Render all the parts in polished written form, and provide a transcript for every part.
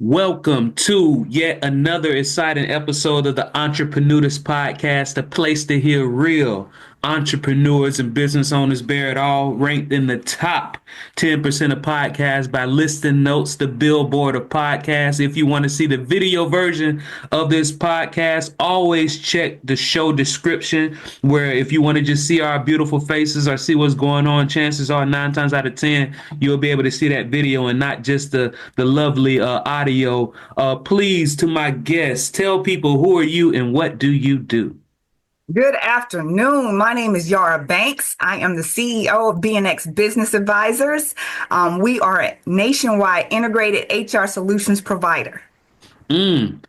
Welcome to yet another exciting episode of the Entreprenudist podcast, a place to hear real entrepreneurs and business owners bear it all, ranked in the top 10% of podcasts by listing notes, the billboard of podcasts. If you want to see the video version of this podcast, always check the show description, where if you want to just see our beautiful faces or see what's going on, chances are 9 times out of 10, you'll be able to see that video and not just the lovely audio. Please, to my guests, tell people, who are you and what do you do? Good afternoon. My name is Yara Banks. I am the CEO of BNX Business Advisors. We are a nationwide integrated HR solutions provider. Mm,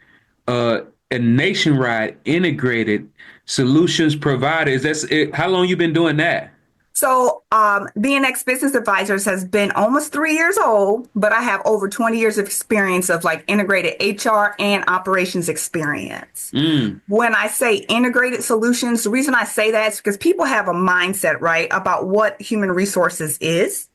a nationwide integrated solutions provider. That's it. How long you been doing that? So BNX Business Advisors has been almost 3 years old, but I have over 20 years of experience of like integrated HR and operations experience. When I say integrated solutions, the reason I say that is because people have a mindset, right, about what human resources is.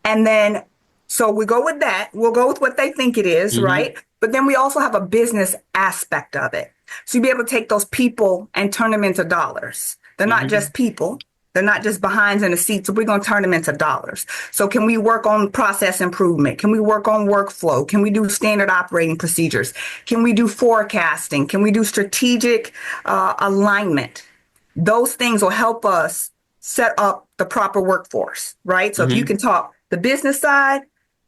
And then, so we go with that. We'll go with what they think it is, right? But then we also have a business aspect of it. So you'll be able to take those people and turn them into dollars. They're not just people. They're not just behinds in the seats. So we're going to turn them into dollars. So can we work on process improvement? Can we work on workflow? Can we do standard operating procedures? Can we do forecasting? Can we do strategic alignment? Those things will help us set up the proper workforce, right? So if you can talk the business side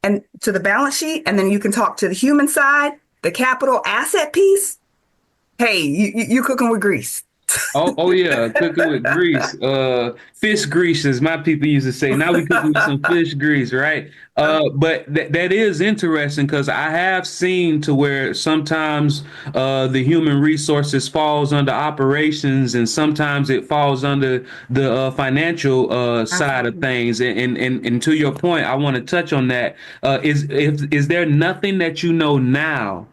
and to the balance sheet, and then you can talk to the human side, the capital asset piece, hey, you're cooking with grease. Oh yeah, cooking with grease. Fish grease, as my people used to say. Now we cooking with some fish grease, right? But that is interesting, because I have seen to where sometimes the human resources falls under operations, and sometimes it falls under the financial side of things. And to your point, I want to touch on that. Is there nothing that you know now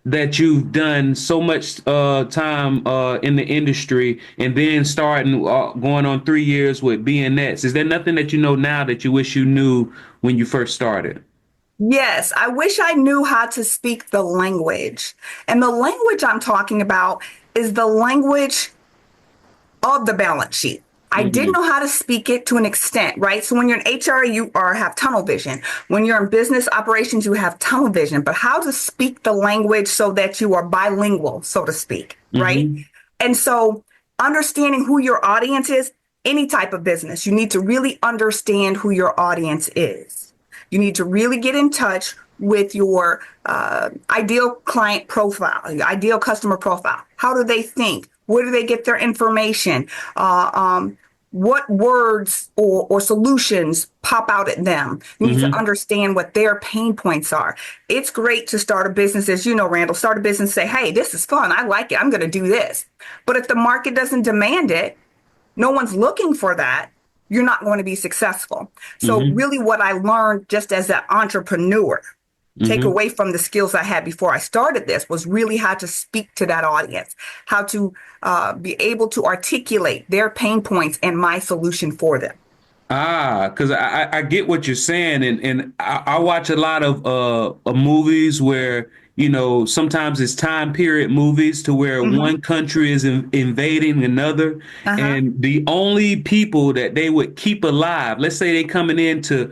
that you've done so much time in the industry, and then starting going on 3 years with BNX? Is there nothing that you know now that you wish you knew when you first started? Yes, I wish I knew how to speak the language. And the language I'm talking about is the language of the balance sheet. I didn't know how to speak it to an extent, right? So when you're in HR, you have tunnel vision. When you're in business operations, you have tunnel vision. But how to speak the language so that you are bilingual, so to speak, right? And so understanding who your audience is, any type of business, you need to really understand who your audience is. You need to really get in touch with your ideal client profile, your ideal customer profile. How do they think? Where do they get their information? What words or solutions pop out at them? You need to understand what their pain points are. It's great to start a business, as you know, Randall, start a business, say, hey, this is fun. I like it. I'm going to do this. But if the market doesn't demand it, no one's looking for that, you're not going to be successful. So really what I learned just as an entrepreneur, take away from the skills I had before I started this, was really how to speak to that audience, how to be able to articulate their pain points and my solution for them. Because I get what you're saying, and I watch a lot of movies where, sometimes it's time period movies to where one country is invading another, and the only people that they would keep alive, let's say they coming in to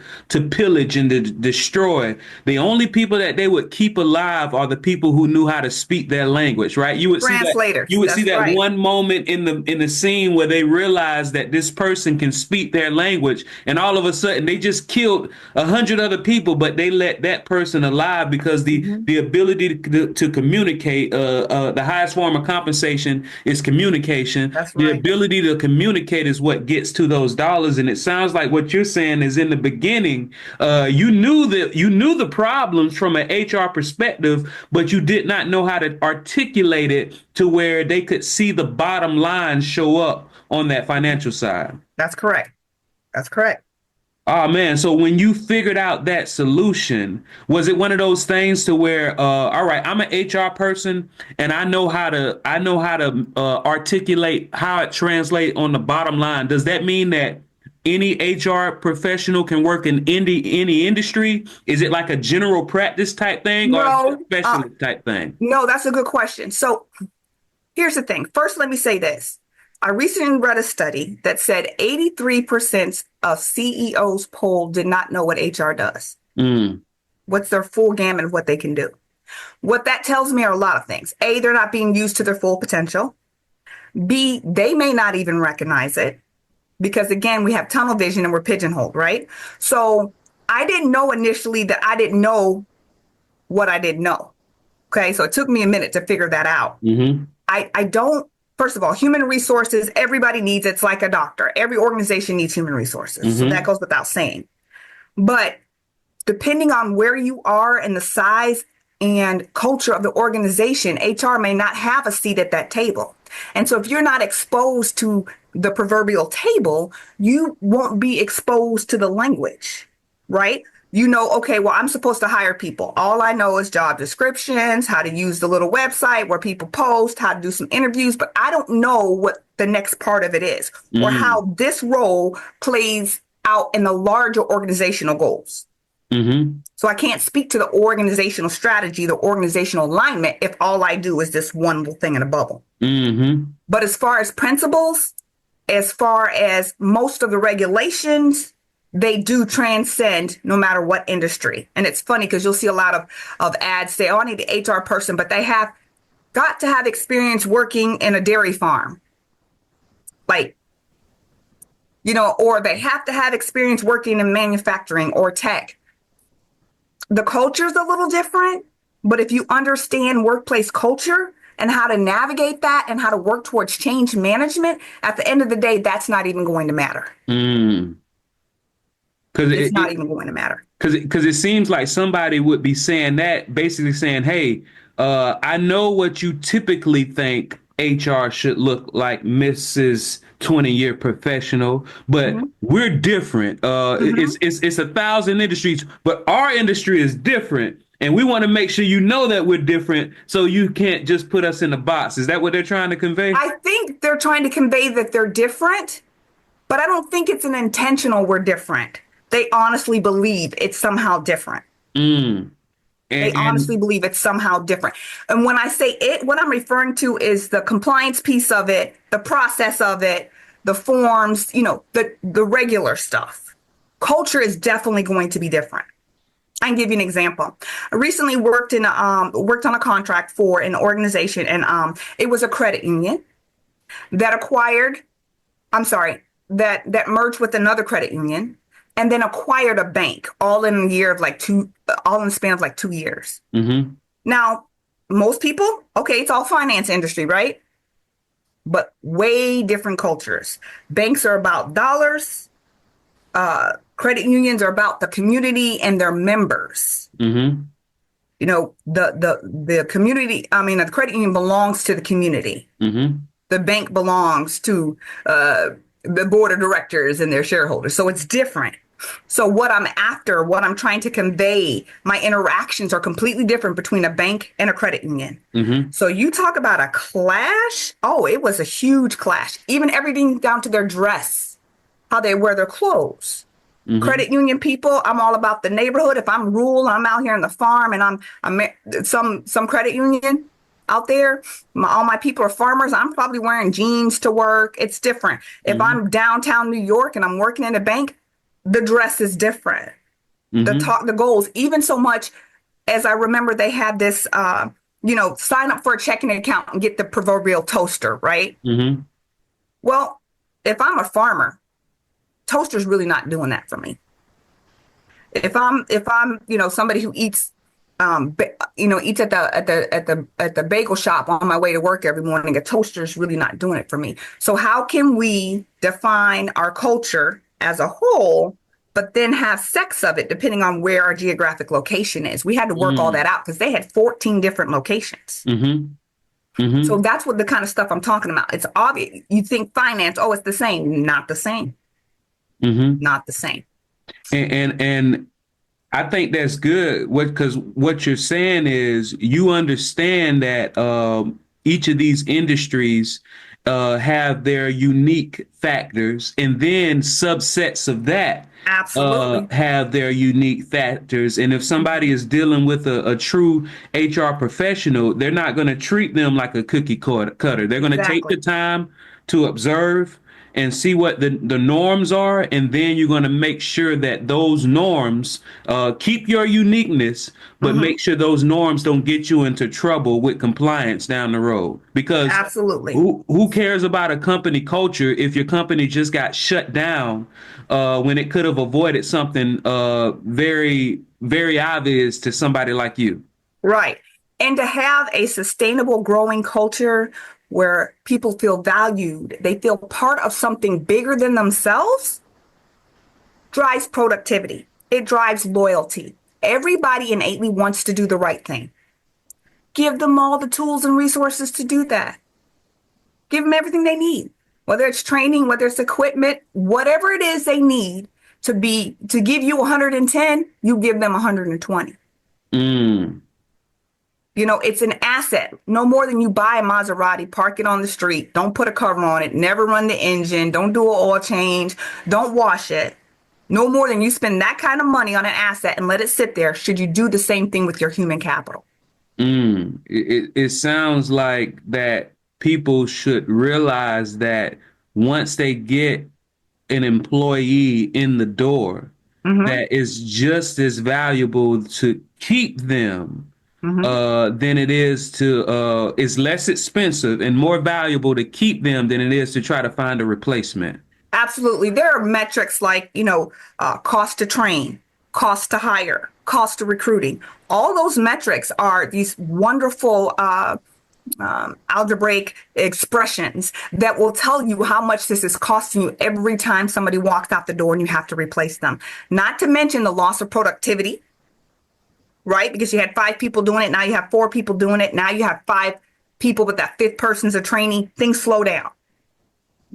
pillage and to destroy, the only people that they would keep alive are the people who knew how to speak their language, right? You would Translators. see that one moment in the scene where they realize that this person can speak their language, and all of a sudden they just killed 100 other people, but they let that person alive because the ability to communicate, the highest form of compensation is communication. That's The right. ability to communicate is what gets to those dollars. And it sounds like what you're saying is, in the beginning, you knew the problems from an HR perspective, but you did not know how to articulate it to where they could see the bottom line show up on that financial side. That's correct. That's correct. Oh man, so when you figured out that solution, was it one of those things to where, all right, I'm an HR person and I know how to articulate how it translates on the bottom line. Does that mean that any HR professional can work in any industry? Is it like a general practice type thing or a No, specialist type thing? no, that's a good question. So here's the thing. First, let me say this. I recently read a study that said 83% of CEOs polled did not know what HR does. Mm, What's their full gamut of what they can do? What that tells me are a lot of things. A, they're not being used to their full potential. B, they may not even recognize it because, again, we have tunnel vision and we're pigeonholed, right? So I didn't know initially that I didn't know what I didn't know. Okay. So it took me a minute to figure that out. mm-hmm, I don't, first of all, human resources, everybody needs, it's like a doctor. Every organization needs human resources. So that mm-hmm, goes without saying. But depending on where you are and the size and culture of the organization, HR may not have a seat at that table. And so if you're not exposed to the proverbial table, you won't be exposed to the language, right? You know, okay, well, I'm supposed to hire people. All I know is job descriptions, how to use the little website where people post, how to do some interviews, but I don't know what the next part of it is or mm-hmm, how this role plays out in the larger organizational goals. mm-hmm, So I can't speak to the organizational strategy, the organizational alignment, if all I do is this one little thing in a bubble. mm-hmm. But as far as principles, as far as most of the regulations, they do transcend no matter what industry. And it's funny because you'll see a lot of ads say, oh, I need an HR person, but they have got to have experience working in a dairy farm. Like, you know, or they have to have experience working in manufacturing or tech. The culture's a little different, but if you understand workplace culture and how to navigate that and how to work towards change management, at the end of the day, that's not even going to matter. Mm. Because It's not even going to matter. Because it seems like somebody would be saying that, basically saying, "Hey, I know what you typically think HR should look like, Mrs. 20-year professional, but Mm-hmm. we're different. Mm-hmm. It's 1,000 industries, but our industry is different, and we want to make sure you know that we're different, so you can't just put us in a box." Is that what they're trying to convey? I think they're trying to convey that they're different, but I don't think it's an intentional we're different. They honestly believe it's somehow different. Mm. They honestly And believe it's somehow different. And when I say it, what I'm referring to is the compliance piece of it, the process of it, the forms, you know, the regular stuff. Culture is definitely going to be different. I can give you an example. I recently worked on a contract for an organization, and it was a credit union that acquired, I'm sorry, that merged with another credit union and then acquired a bank all in a year of like all in the span of like 2 years. mm-hmm, Now, most people, okay, it's all finance industry, right? But way different cultures. Banks are about dollars. Credit unions are about the community and their members. mm-hmm, You know, the community, I mean, the credit union belongs to the community. mm-hmm, The bank belongs to the board of directors and their shareholders. So it's different. So what I'm after, what I'm trying to convey, my interactions are completely different between a bank and a credit union. mm-hmm, So you talk about a clash. Oh, it was a huge clash. Even everything down to their dress, how they wear their clothes. mm-hmm, Credit union people, I'm all about the neighborhood. If I'm rural, I'm out here in the farm, and I'm some credit union out there. All my people are farmers. I'm probably wearing jeans to work. It's different. If mm-hmm, I'm downtown New York and I'm working in a bank, the dress is different. mm-hmm, The goals, even so much as I remember they had this, sign up for a checking account and get the proverbial toaster, right? mm-hmm. Well, if I'm a farmer, toaster's really not doing that for me. If I'm somebody who eats eats at the bagel shop on my way to work every morning, a toaster is really not doing it for me. So how can we define our culture as a whole, but then have sex of it depending on where our geographic location is? We had to work all Mm, that out because they had 14 different locations. mm-hmm, mm-hmm, So that's what the kind of stuff I'm talking about. It's obvious. You think finance, oh, it's the same. Not the same. mm-hmm. Not the same. And I think that's good. Because what you're saying is you understand that each of these industries have their unique factors, and then subsets of that Absolutely. have their unique factors. And if somebody is dealing with a true HR professional, they're not going to treat them like a cutter. They're going to take the Exactly. time to observe and see what the norms are, and then you're going to make sure that those norms keep your uniqueness, but Hmm. make sure those norms don't get you into trouble with compliance down the road. Because Absolutely. who cares about a company culture if your company just got shut down when it could have avoided something very obvious to somebody like you? Right. And to have a sustainable growing culture where people feel valued, they feel part of something bigger than themselves, drives productivity. It drives loyalty. Everybody innately wants to do the right thing. Give them all the tools and resources to do that. Give them everything they need, whether it's training, whether it's equipment, whatever it is they need to give you 110, you give them 120. Mm, It's an asset. No more than you buy a Maserati, park it on the street, don't put a cover on it, never run the engine, don't do an oil change, don't wash it. No more than you spend that kind of money on an asset and let it sit there. Should you do the same thing with your human capital? it sounds like that people should realize that once they get an employee in the door, Hmm. that is just as valuable to keep them Hmm. than it is to it's less expensive and more valuable to keep them than it is to try to find a replacement. Absolutely. There are metrics like, cost to train, cost to hire, cost to recruiting. All those metrics are these wonderful algebraic expressions that will tell you how much this is costing you every time somebody walks out the door and you have to replace them. Not to mention the loss of productivity, right? Because you had five people doing it. Now you have four people doing it. Now you have five people, but that fifth person's a trainee. Things slow down,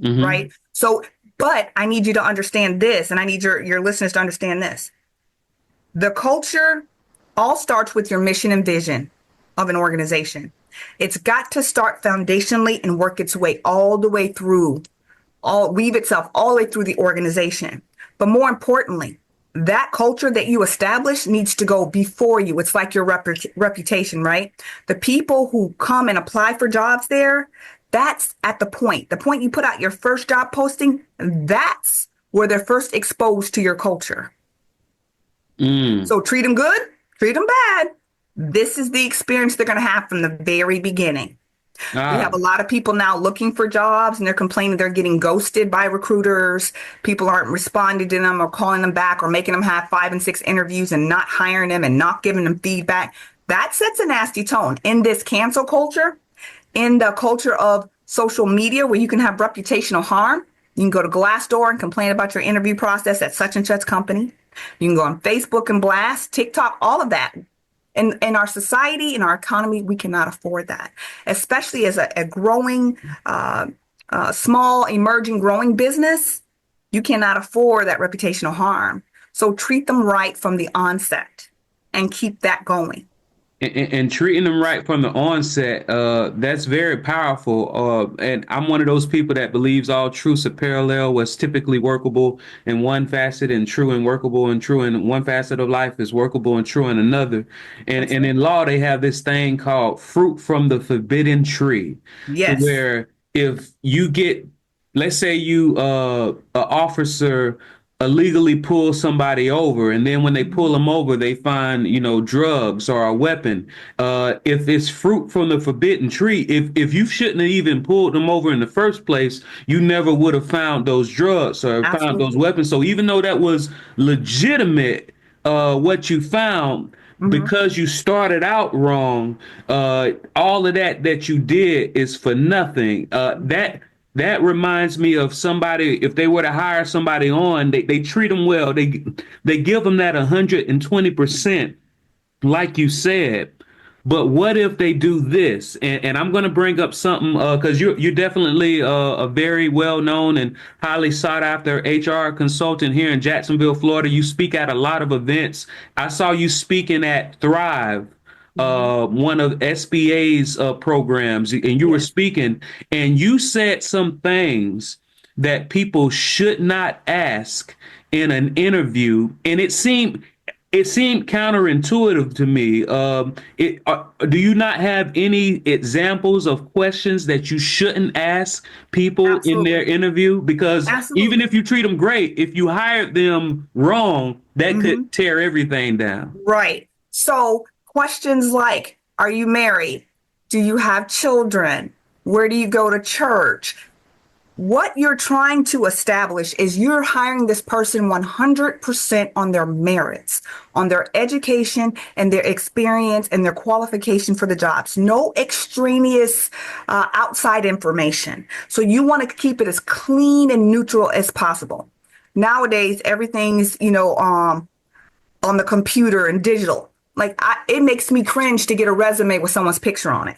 Hmm. right? So, but I need you to understand this, and I need your listeners to understand this. The culture all starts with your mission and vision of an organization. It's got to start foundationally and work its way all the way through, all weave itself all the way through the organization. But more importantly, that culture that you establish needs to go before you. It's like your reputation, right? The people who come and apply for jobs there, that's at the point you put out your first job posting, that's where they're first exposed to your culture. Mm. So treat them good, treat them bad. This is the experience they're going to have from the very beginning. We have Ah. a lot of people now looking for jobs and they're complaining they're getting ghosted by recruiters. People aren't responding to them or calling them back or making them have 5 and 6 interviews and not hiring them and not giving them feedback. That sets a nasty tone in this cancel culture, in the culture of social media where you can have reputational harm. You can go to Glassdoor and complain about your interview process at such and such company. You can go on Facebook and blast, TikTok, all of that. In our society, in our economy, we cannot afford that, especially as a growing, small, emerging, growing business. You cannot afford that reputational harm. So treat them right from the onset and keep that going. And treating them right from the onset, that's very powerful. And I'm one of those people that believes all truths are parallel. What's typically workable in one facet and true and workable and true in one facet of life is workable and true in another. And That's and right. in law, they have this thing called fruit from the forbidden tree, to Yes. where if you get, let's say you a officer illegally pull somebody over, and then when they pull them over they find drugs or a weapon. If it's fruit from the forbidden tree, if you shouldn't have even pulled them over in the first place, you never would have found those drugs or found those Absolutely. weapons. So even though that was legitimate, what you found, Hmm. because you started out wrong, all of that you did is for nothing. That reminds me of somebody. If they were to hire somebody on, they treat them well. They give them that 120%, like you said. But what if they do this? And I'm going to bring up something because you're definitely a very well known and highly sought after HR consultant here in Jacksonville, Florida. You speak at a lot of events. I saw you speaking at Thrive Mhm. one of SBA's programs, and you were Yes. speaking, and you said some things that people should not ask in an interview, and it seemed counterintuitive to me. Do you not have any examples of questions that you shouldn't ask people in their Absolutely. interview? Because even Absolutely. if you treat them great, if you hired them wrong, that Hmm. could tear everything down. Right. So questions like, are you married? Do you have children? Where do you go to church? What you're trying to establish is you're hiring this person 100% on their merits, on their education and their experience and their qualification for the jobs. No extraneous outside information. So you want to keep it as clean and neutral as possible. Nowadays, everything's, on the computer and digital. It makes me cringe to get a resume with someone's picture on it.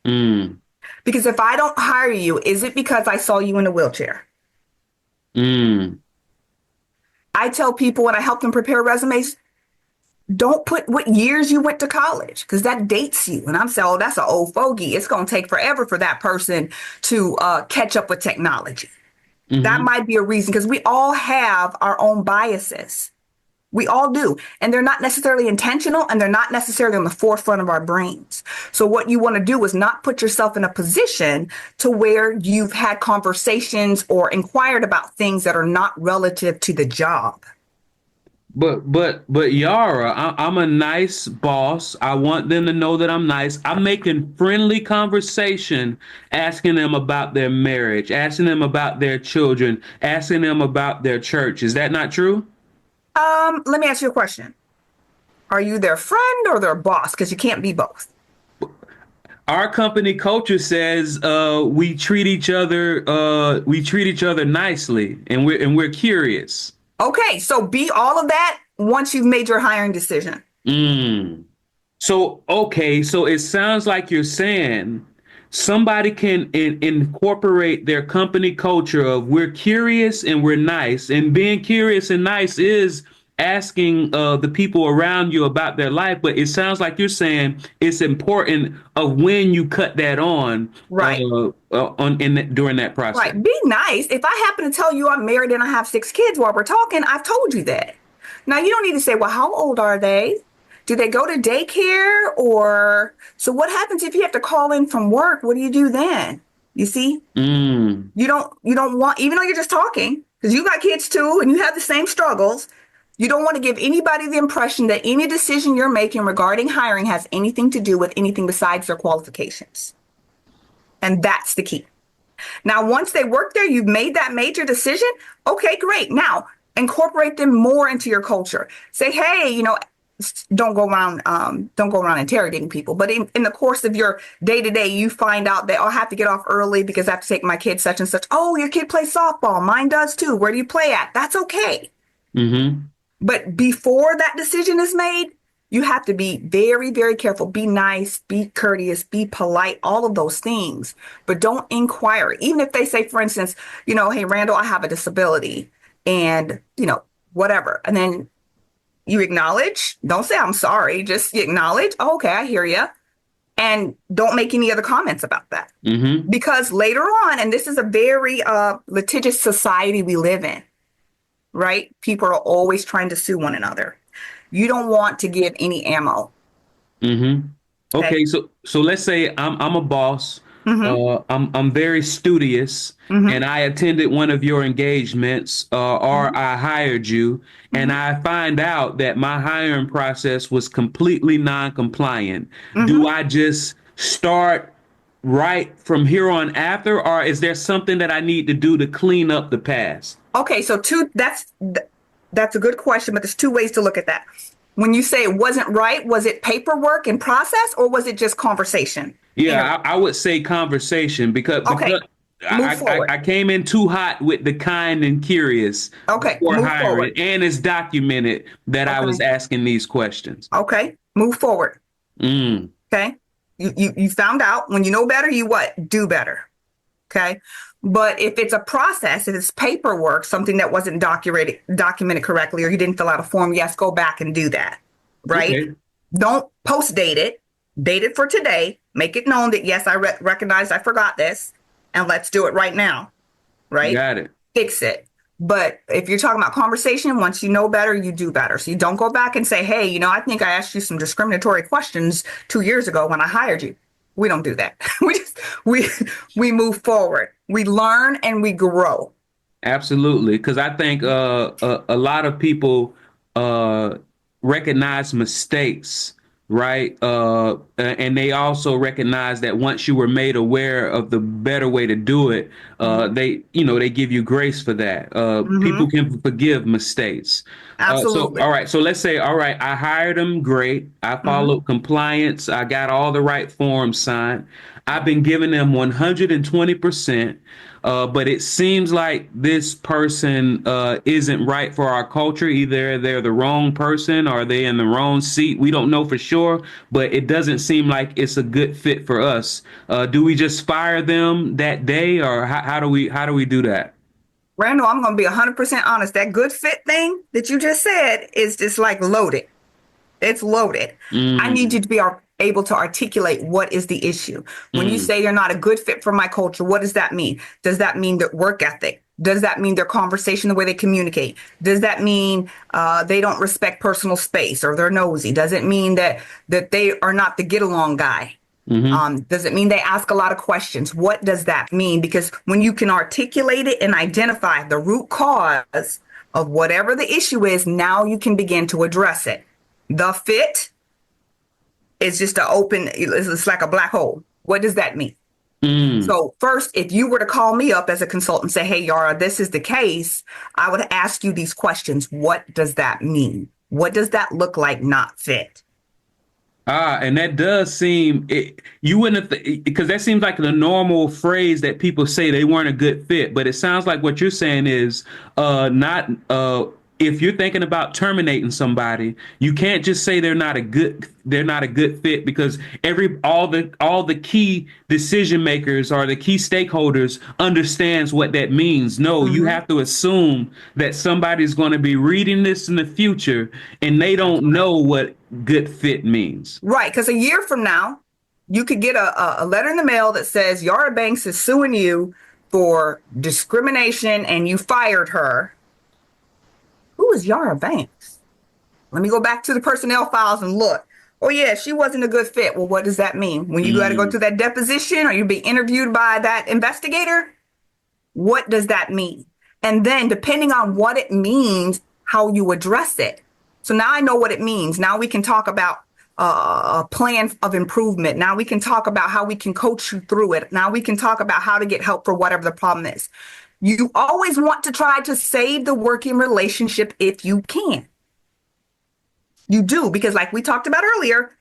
Mm, Because if I don't hire you, is it because I saw you in a wheelchair? mm. I tell people when I help them prepare resumes, don't put what years you went to college because that dates you. And I'm saying, oh, that's an old fogey. It's going to take forever for that person to catch up with technology. That Hmm. might be a reason because we all have our own biases. We all do. And they're not necessarily intentional and they're not necessarily on the forefront of our brains. So what you want to do is not put yourself in a position to where you've had conversations or inquired about things that are not relative to the job. But Yara, I'm a nice boss. I want them to know that I'm nice. I'm making friendly conversation, asking them about their marriage, asking them about their children, asking them about their church. Is that not true? Let me ask you a question. Are you their friend or their boss? Because you can't be both. Our company culture says we treat each other nicely, and we're curious. Okay, so be all of that once you've made your hiring decision. Mm. So, okay, so it sounds like you're saying somebody can incorporate their company culture of we're curious and we're nice. And being curious and nice is asking the people around you about their life. But it sounds like you're saying it's important of when you cut that on Right. during that process. Right. Be nice. If I happen to tell you I'm married and I have 6 kids while we're talking, I've told you that. Now you don't need to say, well, how old are they? Do they go to daycare or so what happens if you have to call in from work? What do you do then? You see? Mm, You don't want even though you're just talking, because you got kids too and you have the same struggles, you don't want to give anybody the impression that any decision you're making regarding hiring has anything to do with anything besides their qualifications. And that's the key. Now, once they work there, you've made that major decision. Okay, great. Now, incorporate them more into your culture. Say, hey, don't go around interrogating people. But in the course of your day to day, you find out that, oh, I have to get off early because I have to take my kid such and such. Oh, your kid plays softball. Mine does too. Where do you play at? That's okay. mm-hmm. But before that decision is made, you have to be very, very careful. Be nice, be courteous, be polite, all of those things. But don't inquire. Even if they say, for instance, hey, Randall, I have a disability and, whatever. And then you acknowledge, don't say, I'm sorry, just acknowledge, oh, okay, I hear you. And don't make any other comments about that. Mm-hmm. Because later on, and this is a very litigious society we live in, right? People are always trying to sue one another. You don't want to give any ammo. Mm-hmm. Okay. Okay, so let's say I'm a boss. Mm-hmm. I'm very studious, Mm-hmm. and I attended one of your engagements, or I hired you, and Mm-hmm. I find out that my hiring process was completely non-compliant. Do Mm-hmm. I just start right from here on after, or is there something that I need to do to clean up the past? Okay, so that's a good question, but there's two ways to look at that. When you say it wasn't right, was it paperwork and process, or was it just conversation? Yeah, Interview. I would say conversation because Okay, move forward. I came in too hot with the kind and curious Okay, before move hiring, forward. and it's documented that I was Okay, asking these questions. okay, move forward. Mm, Okay, you found out. When you know better, you what? Do better. Okay. But if it's a process, if it's paperwork, something that wasn't documented correctly, or you didn't fill out a form, yes, go back and do that. Right. okay. Don't post date it. Date it for today. Make it known that, yes, I recognize I forgot this, and let's do it right now. Right? Got it. Fix it. But if you're talking about conversation, once you know better, you do better. So you don't go back and say, hey, I think I asked you some discriminatory questions 2 years ago when I hired you. We don't do that. We we move forward. We learn and we grow. Absolutely, because I think a lot of people uh, recognize mistakes, right? And they also recognize that once you were made aware of the better way to do it, Mm-hmm. they give you grace for that. People Mm-hmm. can forgive mistakes. So, Absolutely. all right. So let's say, all right, I hired them. Great. I Mm-hmm. followed compliance. I got all the right forms signed. I've been giving them 120%. But it seems like this person isn't right for our culture. Either they're the wrong person or they're in the wrong seat. We don't know for sure, but it doesn't seem like it's a good fit for us. Do we just fire them that day, or how do we do that? Randall, I'm going to be 100% honest. That good fit thing that you just said is just like loaded. It's loaded. I need Mm, you to be able to articulate what is the issue. When you mm, say you're not a good fit for my culture, what does that mean? Does that mean their work ethic? Does that mean their conversation, the way they communicate? Does that mean they don't respect personal space or they're nosy? Does it mean that they are not the get along guy? mm-hmm, Does it mean they ask a lot of questions? What does that mean? Because when you can articulate it and identify the root cause of whatever the issue is, now you can begin to address it. The fit is just an open, it's like a black hole. What does that mean? mm. So, first, if you were to call me up as a consultant and say, hey, Yara, this is the case, I would ask you these questions. What does that mean? What does that look like not fit? And that does seem you wouldn't because that seems like the normal phrase that people say they weren't a good fit. But it sounds like what you're saying is not if you're thinking about terminating somebody, you can't just say they're not a good fit because all the key decision makers or the key stakeholders understands what that means. No, you Mm-hmm. have to assume that somebody's going to be reading this in the future and they That's don't right. know what good fit means. Right. Because a year from now, you could get a letter in the mail that says Yara Banks is suing you for discrimination and you fired her. Who is Yara Banks? Let me go back to the personnel files and look. Oh, yeah, she wasn't a good fit. Well, what does that mean? When you got to go Mm, to that deposition or you be interviewed by that investigator, what does that mean? And then, depending on what it means, how you address it. So now I know what it means. Now we can talk about a plan of improvement. Now we can talk about how we can coach you through it. Now we can talk about how to get help for whatever the problem is. You always want to try to save the working relationship if you can. You do, because like we talked about earlier,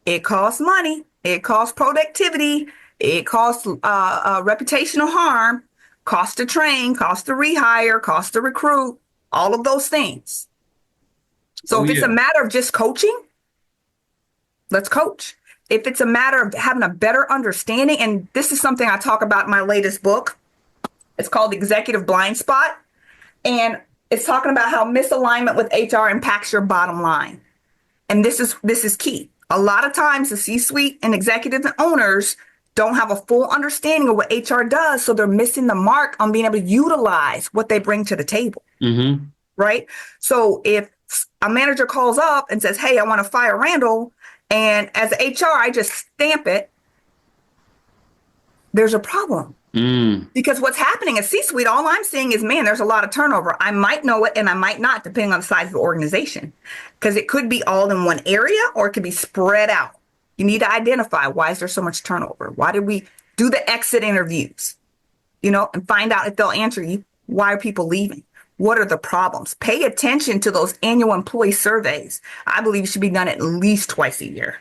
it costs money, it costs productivity, it costs reputational harm, cost to train, cost to rehire, cost to recruit, all of those things. So oh if it's a yeah. matter of just coaching, let's coach. If it's a matter of having a better understanding, and this is something I talk about in my latest book, it's called Executive Blindspot, and it's talking about how misalignment with HR impacts your bottom line. And this is key. A lot of times the C-suite and executive and owners don't have a full understanding of what HR does, so they're missing the mark on being able to utilize what they bring to the table, Mm-hmm. right? So if a manager calls up and says, "Hey, I want to fire Randall," and as HR I just stamp it, there's a problem. Mm. Because what's happening at C-suite, all I'm seeing is, man, there's a lot of turnover. I might know it and I might not, depending on the size of the organization, because it could be all in one area or it could be spread out. You need to identify, why is there so much turnover? Why did we do the exit interviews, and find out if they'll answer you. Why are people leaving? What are the problems? Pay attention to those annual employee surveys. I believe it should be done at least twice a year.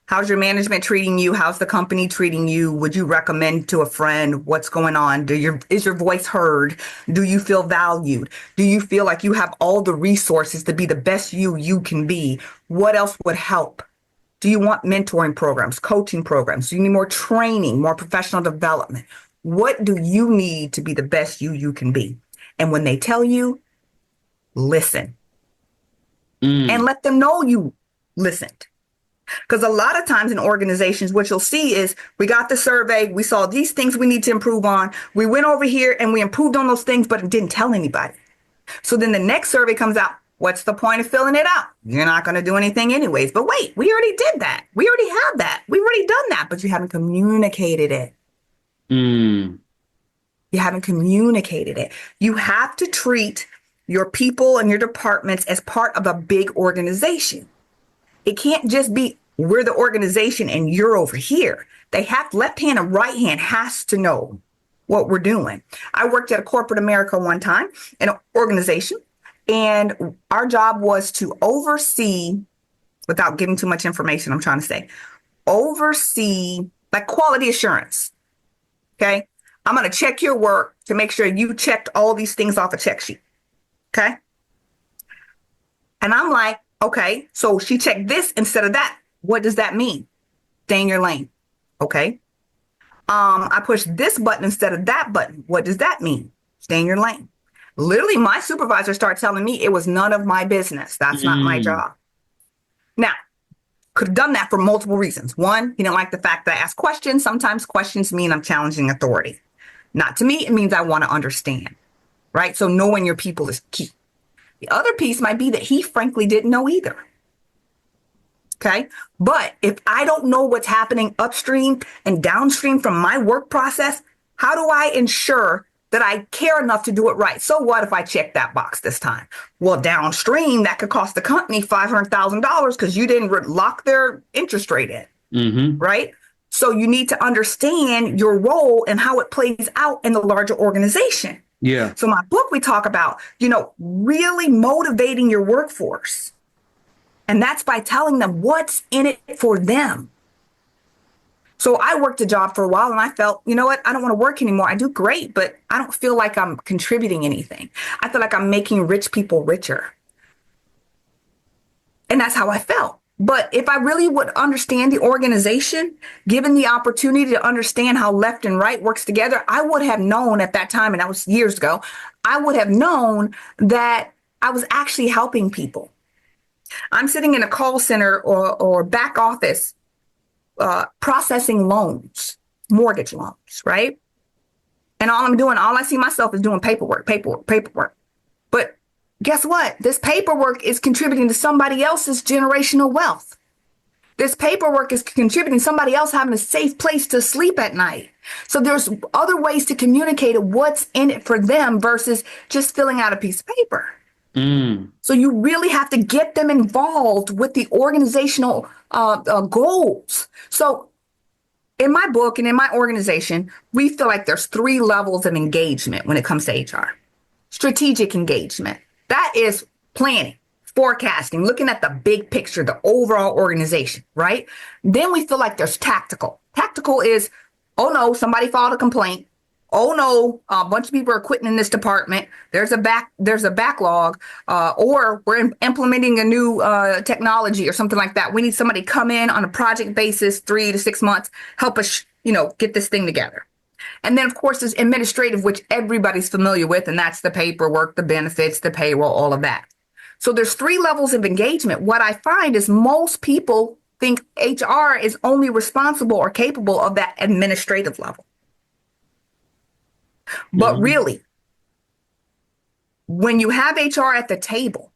How's your management treating you? How's the company treating you? Would you recommend to a friend what's going on? Is your voice heard? Do you feel valued? Do you feel like you have all the resources to be the best you can be? What else would help? Do you want mentoring programs, coaching programs? Do you need more training, more professional development? What do you need to be the best you can be? And when they tell you, listen and Mm. let them know you listened. Because a lot of times in organizations, what you'll see is we got the survey, we saw these things we need to improve on. We went over here and we improved on those things, but it didn't tell anybody. So then the next survey comes out. What's the point of filling it out? You're not going to do anything anyways. But wait, we already did that. We already have that. We've already done that, but you haven't communicated it. Mm. You haven't communicated it. You have to treat your people and your departments as part of a big organization. It can't just be we're the organization and you're over here. They have left hand and right hand has to know what we're doing. I worked at a corporate America one time in an organization, and our job was to oversee, without giving too much information, I'm trying to say, oversee like quality assurance. Okay. I'm going to check your work to make sure you checked all these things off a check sheet. Okay. And I'm like, okay, so she checked this instead of that. What does that mean? Stay in your lane. Okay. I pushed this button instead of that button. What does that mean? Stay in your lane. Literally, my supervisor started telling me it was none of my business. That's not my job. Now, could have done that for multiple reasons. One, he didn't like the fact that I asked questions. Sometimes questions mean I'm challenging authority. Not to me, it means I want to understand, right? So knowing your people is key. The other piece might be that he frankly didn't know either. Okay. But if I don't know what's happening upstream and downstream from my work process, how do I ensure that I care enough to do it right? So what if I check that box this time? Well, downstream, that could cost the company $500,000 because you didn't lock their interest rate in, right? So you need to understand your role and how it plays out in the larger organization. Yeah. So my book, we talk about, really motivating your workforce. And that's by telling them what's in it for them. So I worked a job for a while and I felt, you know what? I don't want to work anymore. I do great, but I don't feel like I'm contributing anything. I feel like I'm making rich people richer. And that's how I felt. But if I really would understand the organization, given the opportunity to understand how left and right works together, I would have known at that time, and that was years ago, I would have known that I was actually helping people. I'm sitting in a call center or back office processing loans, mortgage loans, right? And all I see myself is doing paperwork. But guess what? This paperwork is contributing to somebody else's generational wealth. This paperwork is contributing to somebody else having a safe place to sleep at night. So there's other ways to communicate what's in it for them versus just filling out a piece of paper. So you really have to get them involved with the organizational goals. So in my book and in my organization, we feel like there's 3 levels of engagement when it comes to HR. Strategic engagement. That is planning, forecasting, looking at the big picture, the overall organization, right? Then we feel like there's tactical. Tactical is, oh no, somebody filed a complaint. Oh no, a bunch of people are quitting in this department. There's a backlog, or we're implementing a new technology or something like that. We need somebody to come in on a project basis, 3 to 6 months, help us, get this thing together. And then, of course, there's administrative, which everybody's familiar with, and that's the paperwork, the benefits, the payroll, all of that. So there's 3 levels of engagement. What I find is most people think HR is only responsible or capable of that administrative level. But really, when you have HR at the table,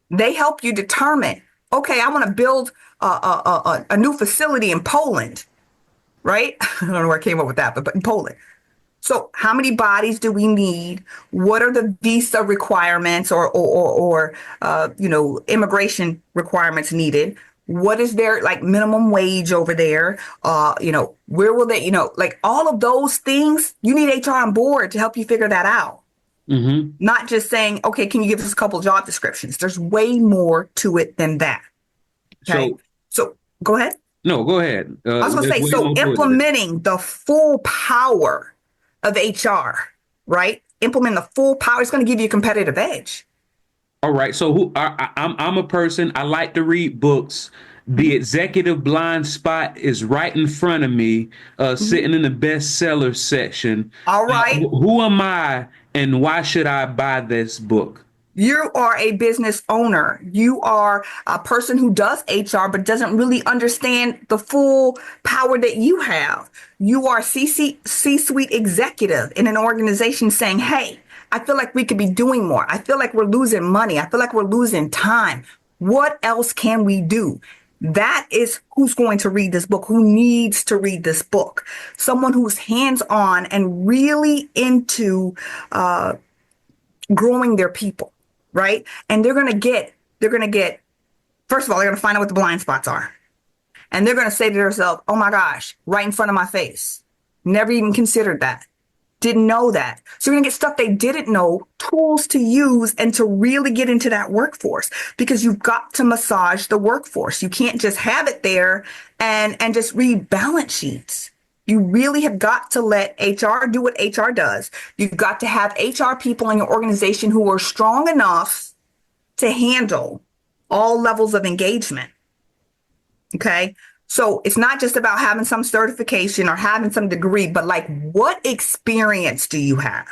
they help you determine, okay, I want to build a new facility in Poland, right? I don't know where I came up with that, but in Poland. So how many bodies do we need? What are the visa requirements or immigration requirements needed? What is their minimum wage over there? Where will they, all of those things, you need HR on board to help you figure that out. Not just saying, okay, can you give us a couple job descriptions? There's way more to it than that. Okay. So go ahead. No, go ahead. I was going to say, so implementing the full power of HR, right? Implement the full power. It's going to give you a competitive edge. All right. So I'm a person, I like to read books. The Executive Blindspot is right in front of me, sitting in the bestseller section. All right. Who am I and why should I buy this book? You are a business owner. You are a person who does HR, but doesn't really understand the full power that you have. You are C-suite executive in an organization saying, hey, I feel like we could be doing more. I feel like we're losing money. I feel like we're losing time. What else can we do? That is who's going to read this book, who needs to read this book. Someone who's hands on and really into growing their people, right? And they're going to get, first of all, they're going to find out what the blind spots are. And they're going to say to themselves, oh my gosh, right in front of my face. Never even considered that. Didn't know that. So you're going to get stuff they didn't know, tools to use and to really get into that workforce, because you've got to massage the workforce. You can't just have it there and just read balance sheets. You really have got to let HR do what HR does. You've got to have HR people in your organization who are strong enough to handle all levels of engagement. Okay. So it's not just about having some certification or having some degree, but like, what experience do you have?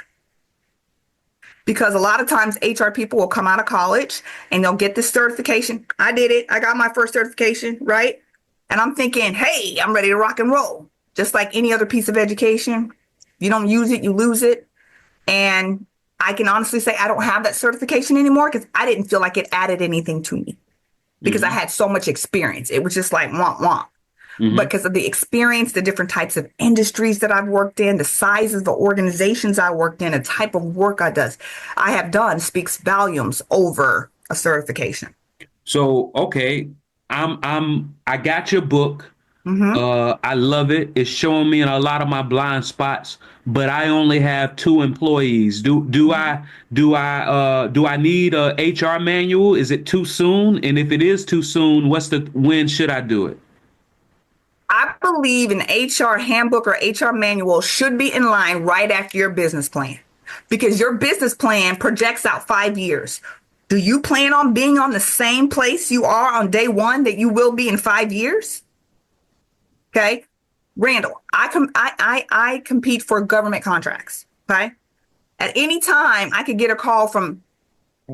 Because a lot of times HR people will come out of college and they'll get this certification. I did it. I got my first certification, right? And I'm thinking, hey, I'm ready to rock and roll. Just like any other piece of education, you don't use it, you lose it. And I can honestly say I don't have that certification anymore because I didn't feel like it added anything to me, because I had so much experience. It was just like womp womp. But because of the experience, the different types of industries that I've worked in, the sizes of the organizations I worked in, the type of work I have done speaks volumes over a certification. So, okay, I got your book. I love it. It's showing me a lot of my blind spots, but I only have two employees. Do I need a HR manual? Is it too soon? And if it is too soon, when should I do it? I believe an HR handbook or HR manual should be in line right after your business plan, because your business plan projects out 5 years. Do you plan on being on the same place you are on day one that you will be in 5 years? Okay. Randall, I compete for government contracts. Okay. At any time, I could get a call from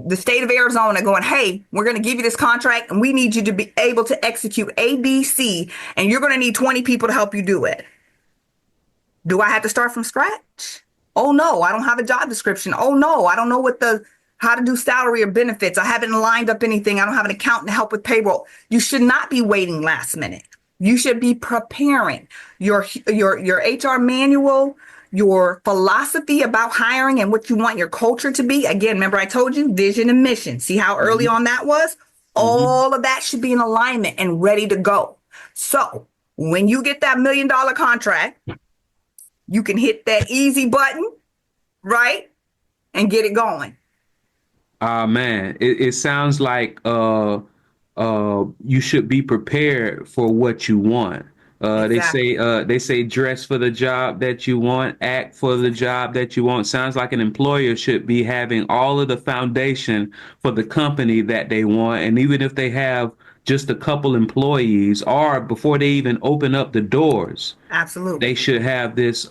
the state of Arizona going, hey, we're going to give you this contract and we need you to be able to execute A, B, C, and you're going to need 20 people to help you do it. Do I have to start from scratch? Oh no, I don't have a job description. Oh no, I don't know how to do salary or benefits. I haven't lined up anything. I don't have an accountant to help with payroll. You should not be waiting last minute. You should be preparing your HR manual, your philosophy about hiring and what you want your culture to be. Again, remember I told you vision and mission. See how early on that was? All of that should be in alignment and ready to go. So when you get that $1 million contract, you can hit that easy button, right? And get it going. Man, it sounds like you should be prepared for what you want. Exactly. They say dress for the job that you want, act for the job that you want. Sounds like an employer should be having all of the foundation for the company that they want. And even if they have just a couple employees, or before they even open up the doors, they Absolutely. should have this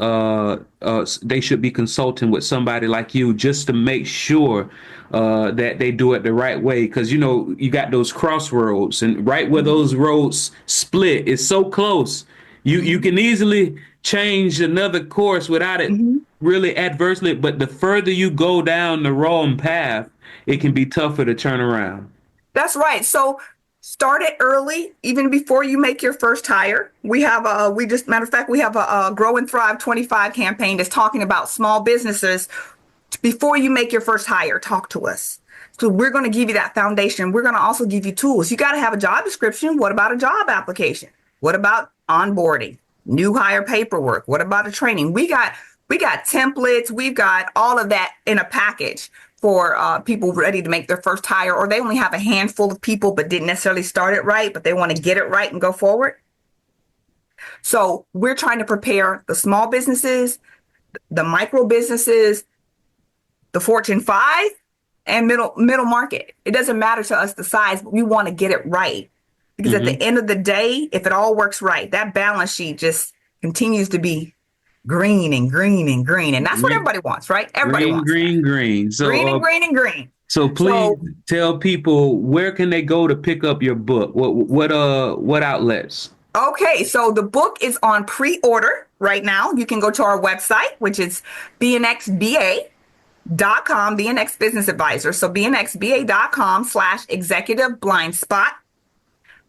they should be consulting with somebody like you just to make sure that they do it the right way, because you got those crossroads, and right where those roads split is so close, you can easily change another course without it really adversely, but the further you go down the wrong path, it can be tougher to turn around. That's right. So start it early, even before you make your first hire. Matter of fact, we have a Grow and Thrive 25 campaign that's talking about small businesses. Before you make your first hire, talk to us. So we're going to give you that foundation. We're going to also give you tools. You got to have a job description. What about a job application? What about onboarding, new hire paperwork? What about a training? We got templates. We've got all of that in a package for people ready to make their first hire, or they only have a handful of people but didn't necessarily start it right, but they want to get it right and go forward. So we're trying to prepare the small businesses, the micro businesses, the Fortune 5, and middle market. It doesn't matter to us the size, but we want to get it right. Because at the end of the day, if it all works right, that balance sheet just continues to be green and green and green. And that's what Green, everybody wants, right? Everybody green, wants that. green, green. Green So, and green and green. So please So, tell people where can they go to pick up your book? What outlets? okay, so the book is on pre-order right now. You can go to our website, which is bnxba.com, BNX Business Advisor. So bnxba.com/executive blindspot.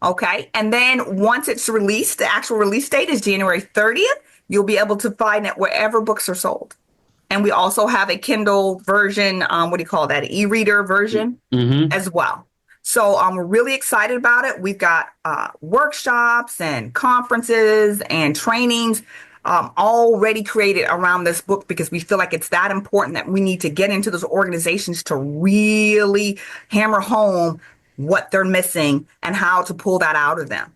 Okay. And then once it's released, the actual release date is January 30th. You'll be able to find it wherever books are sold. And we also have a Kindle version, what do you call that? E-reader version Mm-hmm. as well. So we're really excited about it. We've got workshops and conferences and trainings already created around this book because we feel like it's that important that we need to get into those organizations to really hammer home what they're missing and how to pull that out of them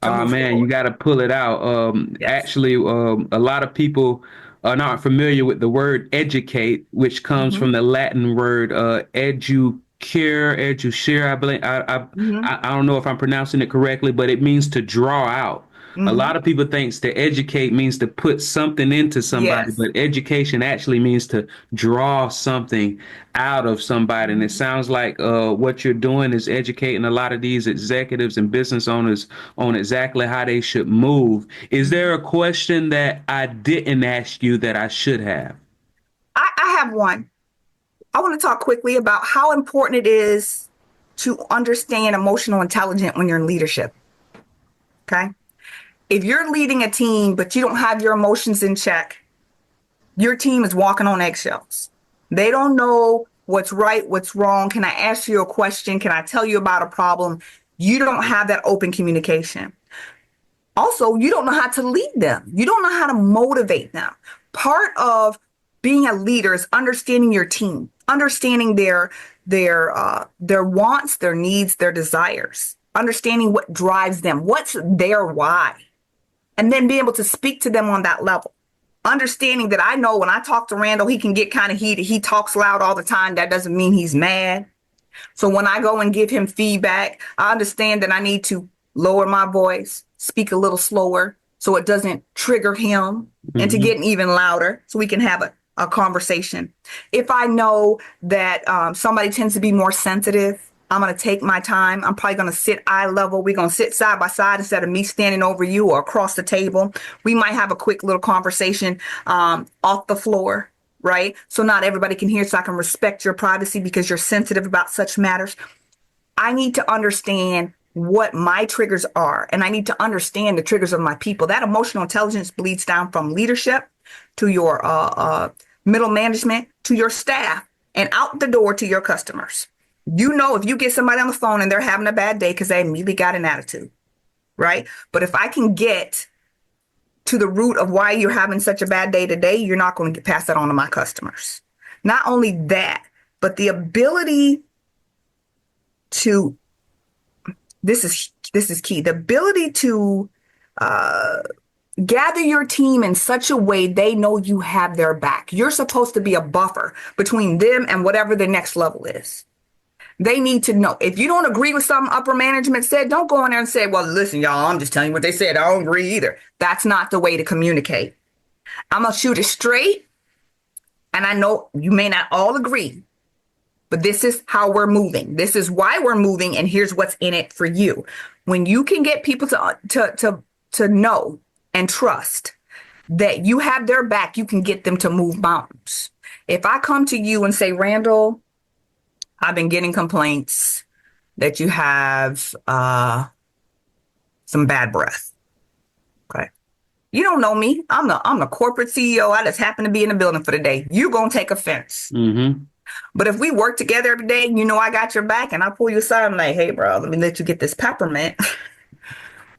to move Man, you forward. got to pull it out. Yes. Actually, a lot of people are not familiar with the word educate, which comes Hmm. from the Latin word educare. I believe. Hmm. I don't know if I'm pronouncing it correctly, but it means to draw out. A lot Hmm. of people thinks to educate means to put something into somebody, Yes. but education actually means to draw something out of somebody. And it Mhm. sounds like what you're doing is educating a lot of these executives and business owners on exactly how they should move. Is there Mhm. a question that I didn't ask you that I should have? I have one. I want to talk quickly about how important it is to understand emotional intelligence when you're in leadership. Okay. If you're leading a team, but you don't have your emotions in check, your team is walking on eggshells. They don't know what's right, what's wrong. Can I ask you a question? Can I tell you about a problem? You don't have that open communication. Also, you don't know how to lead them. You don't know how to motivate them. Part of being a leader is understanding your team, understanding their wants, their needs, their desires, understanding what drives them, what's their why, and then be able to speak to them on that level. Understanding that I know when I talk to Randall, he can get kind of heated. He talks loud all the time. That doesn't mean he's mad. So when I go and give him feedback, I understand that I need to lower my voice, speak a little slower so it doesn't trigger him into Hmm. getting even louder so we can have a conversation. If I know that somebody tends to be more sensitive, I'm going to take my time. I'm probably going to sit eye level. We're going to sit side by side instead of me standing over you or across the table. We might have a quick little conversation off the floor, right? So not everybody can hear, so I can respect your privacy because you're sensitive about such matters. I need to understand what my triggers are, and I need to understand the triggers of my people. That emotional intelligence bleeds down from leadership to your middle management to your staff and out the door to your customers. You know, if you get somebody on the phone and they're having a bad day because they immediately got an attitude, right? But if I can get to the root of why you're having such a bad day today, you're not going to pass that on to my customers. Not only that, but the ability to this is key. The ability to uh, gather your team in such a way they know you have their back. You're supposed to be a buffer between them and whatever the next level is. They need to know. If you don't agree with something upper management said, don't go in there and say, well, listen, y'all, I'm just telling you what they said. I don't agree either. That's not the way to communicate. I'm going to shoot it straight. And I know you may not all agree, but this is how we're moving. This is why we're moving. And here's what's in it for you. When you can get people to know and trust that you have their back, you can get them to move mountains. If I come to you and say, Randall, I've been getting complaints that you have some bad breath. Okay. You don't know me. I'm the corporate CEO. I just happen to be in the building for the day. You're gonna take offense. Hmm. But if we work together every day, you know I got your back and I pull you aside, I'm like, hey bro, let me let you get this peppermint.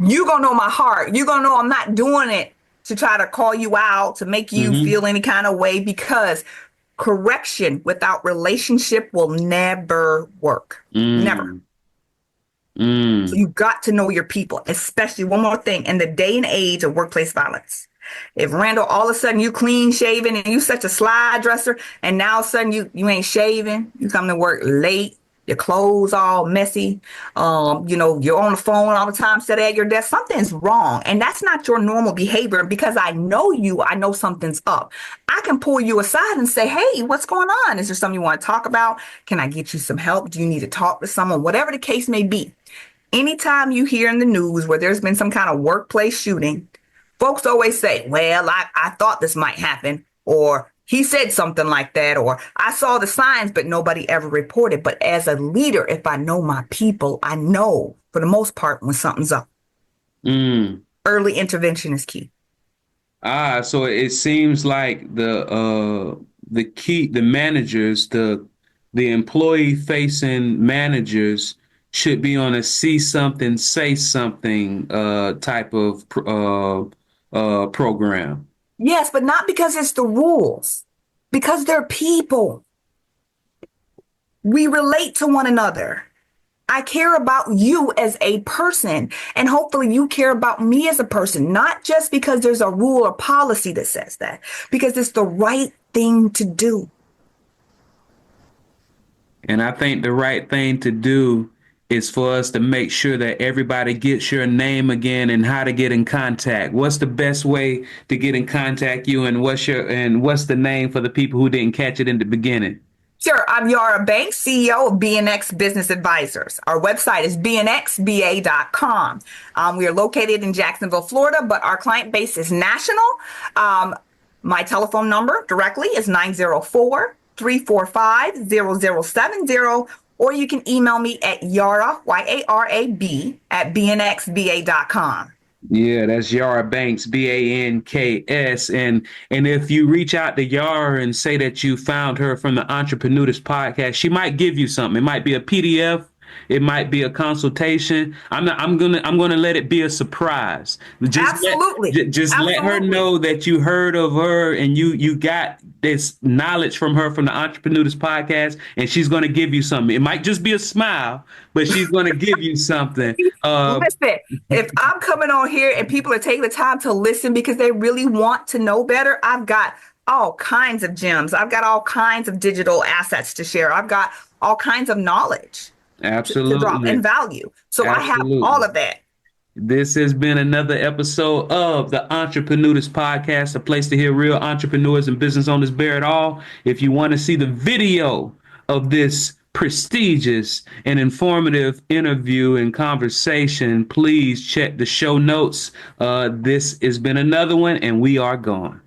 You gonna know my heart. You gonna know I'm not doing it to try to call you out, to make you Hmm. feel any kind of way, because correction without relationship will never work. Never. Mm. So Mm. you got to know your people, especially one more thing in the day and age of workplace violence. If Randall, all of a sudden you clean shaven and you such a slide dresser, and now all of a sudden you ain't shaving, you come to work late your clothes all messy, you're on the phone all the time, sitting at your desk, something's wrong. And that's not your normal behavior. Because I know you, I know something's up. I can pull you aside and say, hey, what's going on? Is there something you want to talk about? Can I get you some help? Do you need to talk to someone? Whatever the case may be. Anytime you hear in the news where there's been some kind of workplace shooting, folks always say, well, I thought this might happen, or he said something like that, or I saw the signs, but nobody ever reported. But as a leader, if I know my people, I know for the most part when something's up. Mm. Early intervention is key. So it seems like the managers, the employee facing managers should be on a see something, say something type of program. Yes, but not because it's the rules, because they're people. We relate to one another. I care about you as a person, and hopefully you care about me as a person, not just because there's a rule or policy that says that, because it's the right thing to do. And I think the right thing to do is for us to make sure that everybody gets your name again and how to get in contact. What's the best way to get in contact you, and what's the name for the people who didn't catch it in the beginning? Sure. I'm Yara Banks, CEO of BNX Business Advisors. Our website is bnxba.com. We are located in Jacksonville, Florida, but our client base is national. My telephone number directly is 904-345-0070, or you can email me at Yara, YARAB, at bnxba.com. Yeah, that's Yara Banks, Banks. And if you reach out to Yara and say that you found her from the Entreprenudist podcast, she might give you something. It might be a PDF. It might be a consultation. I'm gonna let it be a surprise. Absolutely. Let her know that you heard of her and you got this knowledge from her from the Entrepreneurs podcast, and she's gonna give you something. It might just be a smile, but she's gonna give you something. Listen, if I'm coming on here and people are taking the time to listen because they really want to know better, I've got all kinds of gems. I've got all kinds of digital assets to share. I've got all kinds of knowledge. Absolutely. To drop in value. So absolutely. I have all of that. This has been another episode of the Entreprenudist podcast, a place to hear real entrepreneurs and business owners bear it all. If you want to see the video of this prestigious and informative interview and conversation, please check the show notes. This has been another one, and we are gone.